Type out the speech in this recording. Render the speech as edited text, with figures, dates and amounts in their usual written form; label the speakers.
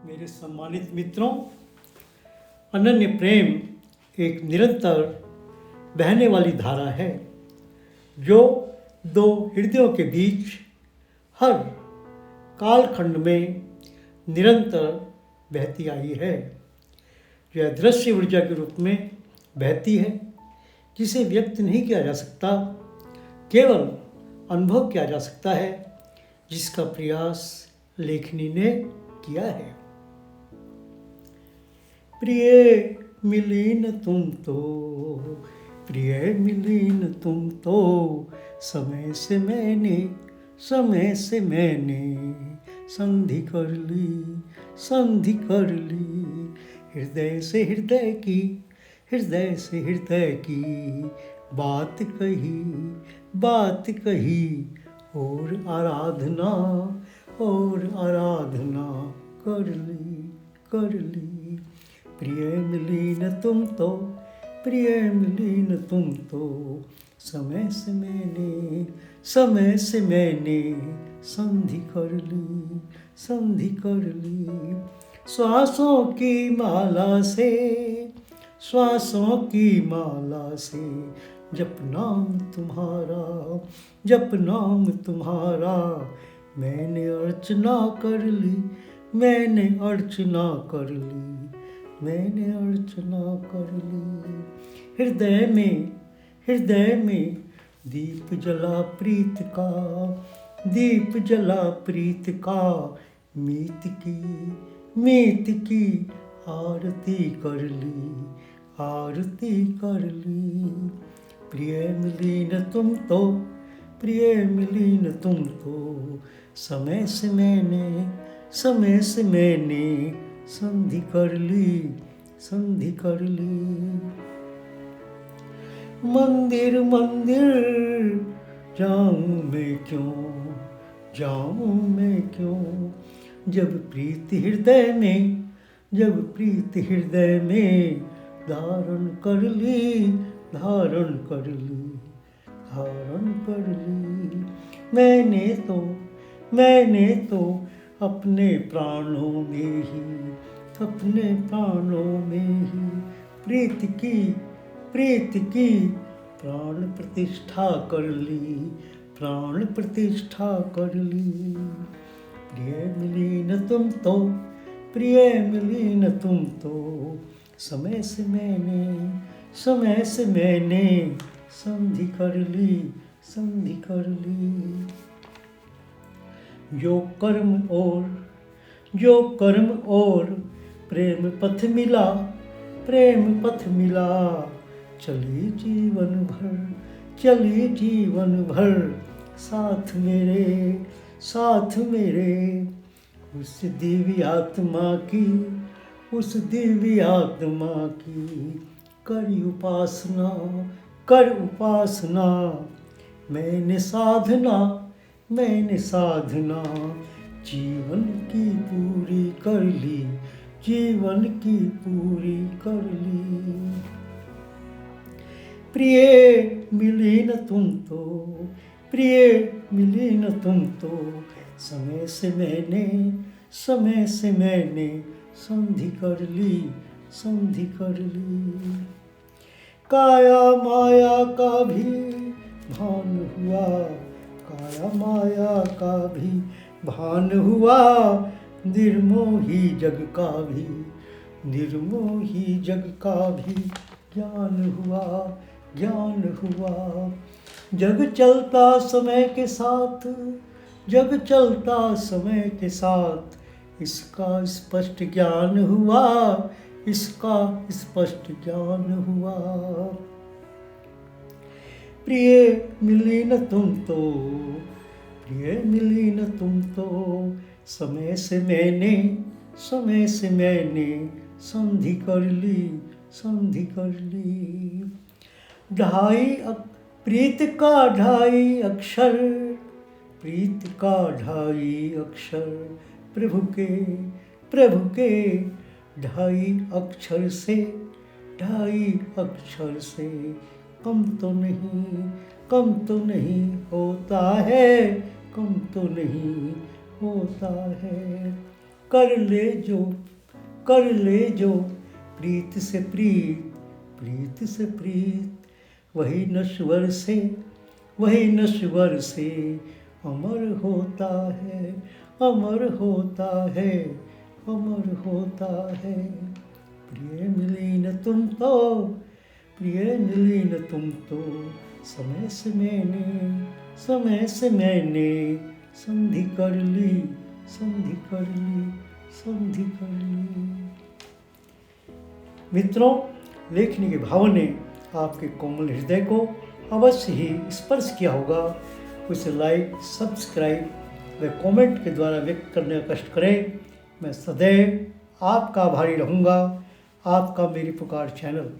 Speaker 1: मेरे सम्मानित मित्रों, अनन्य प्रेम एक निरंतर बहने वाली धारा है जो दो हृदयों के बीच हर कालखंड में निरंतर बहती आई है। यह दृश्य ऊर्जा के रूप में बहती है जिसे व्यक्त नहीं किया जा सकता, केवल अनुभव किया जा सकता है, जिसका प्रयास लेखनी ने किया है। प्रिय मिली न तुम तो, प्रिय मिली न तुम तो, समय से मैंने संधि कर ली, संधि कर ली। हृदय से हृदय की, हृदय से हृदय की बात कही, बात कही। और आराधना, और आराधना कर ली, कर ली। प्रिय मिली न तुम तो, प्रिय मिली न तुम तो, समय से मैंने संधि कर ली, संधि कर ली। श्वासों की माला से, श्वासों की माला से जप नाम तुम्हारा, जप नाम तुम्हारा। मैंने अर्चना कर ली, मैंने अर्चना कर ली, मैंने अर्चना कर ली। हृदय में, हृदय में दीप जला प्रीत का, दीप जला प्रीत का। मीत की, मीत की आरती कर ली, आरती कर ली। प्रिय मिली न तुम तो, प्रिय मिली न तुम तो, समय से मैंने संधि कर ली, संधि कर ली। मंदिर मंदिर जाऊं मैं क्यों, जाऊं मैं क्यों। जब प्रीत हृदय में, जब प्रीत हृदय में धारण कर ली, धारण कर ली, धारण कर ली। मैंने तो अपने प्राणों में ही, अपने प्राणों में ही प्रीत की, प्रीत की प्राण प्रतिष्ठा कर ली, प्राण प्रतिष्ठा कर ली। प्रिय मिली न तुम तो, प्रिय मिली न तुम तो, समय से मैंने संधि कर ली, संधि कर ली। जो कर्म और प्रेम पथ मिला, प्रेम पथ मिला। चली जीवन भर, चली जीवन भर साथ मेरे, साथ मेरे। उस दिव्य आत्मा की, उस दिव्य आत्मा की कर उपासना, कर उपासना। मैंने साधना, मैंने साधना जीवन की पूरी कर ली, जीवन की पूरी कर ली। प्रिय मिली न तुम तो, प्रिय मिली न तुम तो, समय से मैंने संधि कर ली, संधि कर ली। काया माया का भी भान हुआ, काया माया का भी भान हुआ। निर्मोही जग का भी, निर्मोही जग का भी ज्ञान हुआ, ज्ञान हुआ। जग चलता समय के साथ, जग चलता समय के साथ, इसका स्पष्ट ज्ञान हुआ, इसका स्पष्ट ज्ञान हुआ। प्रिय मिली न तुम तो, प्रिय मिली न तुम तो, समय से मैंने संधि कर ली, संधि कर ली। प्रीत का ढाई अक्षर, प्रीत का ढाई अक्षर। प्रभु के ढाई अक्षर से, ढाई अक्षर से कम तो नहीं, कम तो नहीं होता है, कम तो नहीं होता है। कर ले जो प्रीत से प्रीत, प्रीत से प्रीत, वही नश्वर से अमर होता है, अमर होता है, अमर होता है। प्रिय मिली न तुम तो, प्रिय मिली न तुम तो, समय से मैंने संधि कर ली, संधि कर ली, संधि कर ली। मित्रों, लेखनी के भाव ने आपके कोमल हृदय को अवश्य ही स्पर्श किया होगा। उसे लाइक, सब्सक्राइब व कमेंट के द्वारा व्यक्त करने का कष्ट करें। मैं सदैव आपका आभारी रहूँगा। आपका मेरी पुकार चैनल।